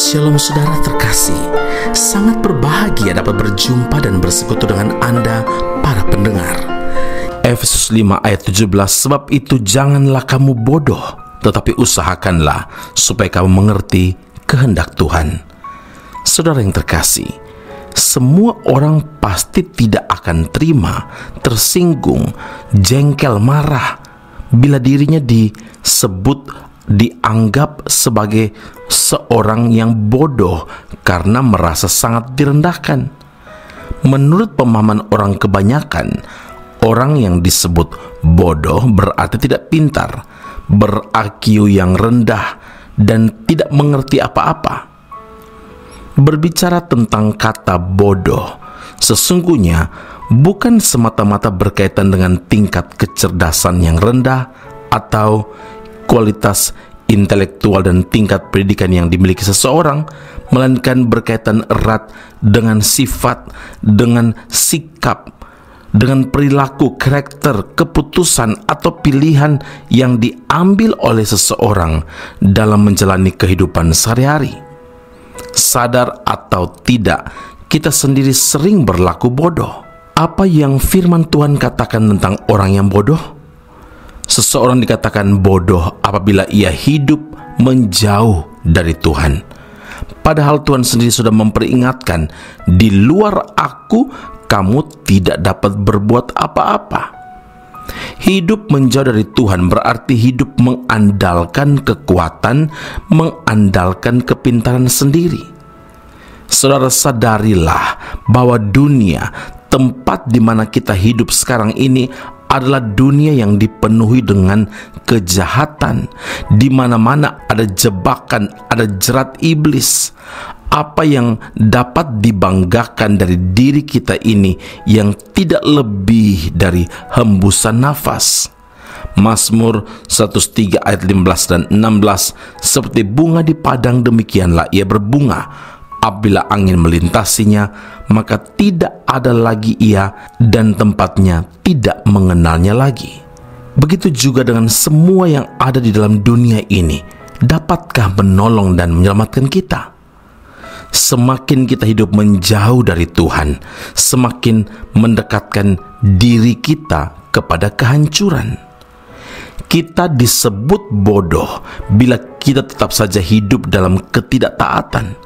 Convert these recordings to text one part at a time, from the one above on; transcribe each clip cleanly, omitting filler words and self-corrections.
Shalom saudara terkasih, sangat berbahagia dapat berjumpa dan bersekutu dengan Anda para pendengar. Efesus 5 ayat 17, sebab itu janganlah kamu bodoh, tetapi usahakanlah supaya kamu mengerti kehendak Tuhan. Saudara yang terkasih, semua orang pasti tidak akan terima, tersinggung, jengkel, marah bila dirinya dianggap sebagai seorang yang bodoh karena merasa sangat direndahkan. Menurut pemahaman orang kebanyakan, orang yang disebut bodoh berarti tidak pintar, ber-IQ yang rendah, dan tidak mengerti apa-apa. Berbicara tentang kata bodoh, sesungguhnya bukan semata-mata berkaitan dengan tingkat kecerdasan yang rendah atau kualitas intelektual dan tingkat pendidikan yang dimiliki seseorang, melainkan berkaitan erat dengan sifat, dengan sikap, dengan perilaku, karakter, keputusan, atau pilihan yang diambil oleh seseorang dalam menjalani kehidupan sehari-hari. Sadar atau tidak, kita sendiri sering berlaku bodoh. Apa yang firman Tuhan katakan tentang orang yang bodoh? Seseorang dikatakan bodoh apabila ia hidup menjauh dari Tuhan. Padahal Tuhan sendiri sudah memperingatkan, di luar aku, kamu tidak dapat berbuat apa-apa. Hidup menjauh dari Tuhan berarti hidup mengandalkan kekuatan, mengandalkan kepintaran sendiri. Saudara, sadarilah bahwa dunia, tempat di mana kita hidup sekarang ini, adalah dunia yang dipenuhi dengan kejahatan. Di mana-mana ada jebakan, ada jerat iblis. Apa yang dapat dibanggakan dari diri kita ini yang tidak lebih dari hembusan nafas. Mazmur 103 ayat 15 dan 16, seperti bunga di padang demikianlah ia berbunga. Apabila angin melintasinya, maka tidak ada lagi ia, dan tempatnya tidak mengenalnya lagi. Begitu juga dengan semua yang ada di dalam dunia ini. Dapatkah menolong dan menyelamatkan kita? Semakin kita hidup menjauh dari Tuhan, semakin mendekatkan diri kita kepada kehancuran. Kita disebut bodoh bila kita tetap saja hidup dalam ketidaktaatan.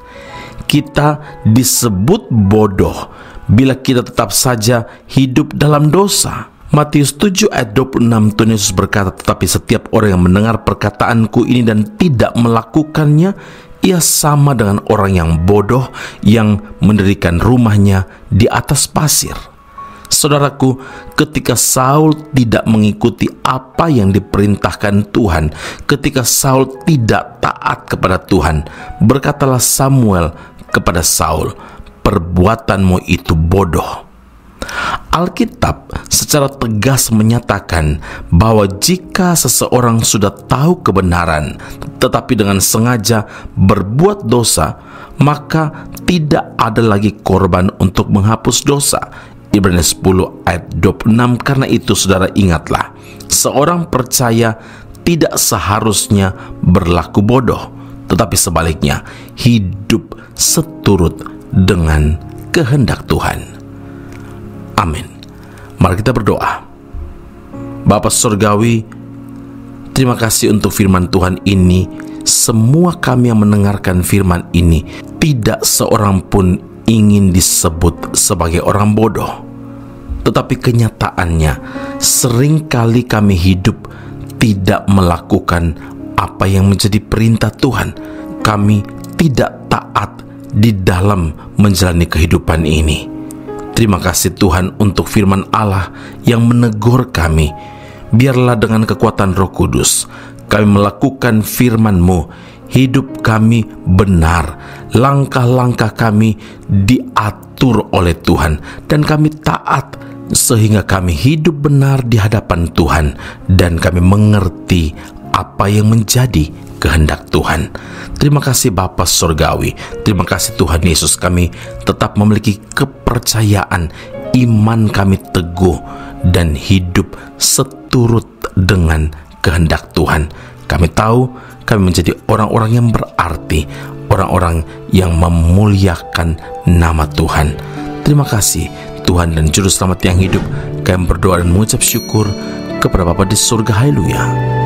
Kita disebut bodoh bila kita tetap saja hidup dalam dosa. Matius 7 ayat 26, Tuhan Yesus berkata, tetapi setiap orang yang mendengar perkataanku ini dan tidak melakukannya, ia sama dengan orang yang bodoh yang mendirikan rumahnya di atas pasir. Saudaraku, ketika Saul tidak mengikuti apa yang diperintahkan Tuhan, ketika Saul tidak taat kepada Tuhan, berkatalah Samuel kepada Saul, perbuatanmu itu bodoh. Alkitab secara tegas menyatakan bahwa jika seseorang sudah tahu kebenaran tetapi dengan sengaja berbuat dosa, maka tidak ada lagi korban untuk menghapus dosa. Ibrani 10 ayat 26. Karena itu saudara, ingatlah, seorang percaya tidak seharusnya berlaku bodoh, tetapi sebaliknya hidup seturut dengan kehendak Tuhan. Amin. Mari kita berdoa. Bapa Surgawi, terima kasih untuk firman Tuhan ini. Semua kami yang mendengarkan firman ini, tidak seorang pun ingin disebut sebagai orang bodoh. Tetapi kenyataannya, seringkali kami hidup tidak melakukan apa yang menjadi perintah Tuhan. Kami tidak taat di dalam menjalani kehidupan ini. Terima kasih Tuhan untuk firman Allah yang menegur kami. Biarlah dengan kekuatan Roh Kudus kami melakukan firman-Mu. Hidup kami benar, langkah-langkah kami diatur oleh Tuhan, dan kami taat sehingga kami hidup benar di hadapan Tuhan, dan kami mengerti apa yang menjadi kehendak Tuhan. Terima kasih Bapa Surgawi. Terima kasih Tuhan Yesus, kami tetap memiliki kepercayaan, iman kami teguh dan hidup seturut dengan kehendak Tuhan. Kami tahu kami menjadi orang-orang yang berarti, orang-orang yang memuliakan nama Tuhan. Terima kasih Tuhan dan Juru Selamat yang hidup. Kami berdoa dan mengucap syukur kepada Bapa di surga. Haleluya.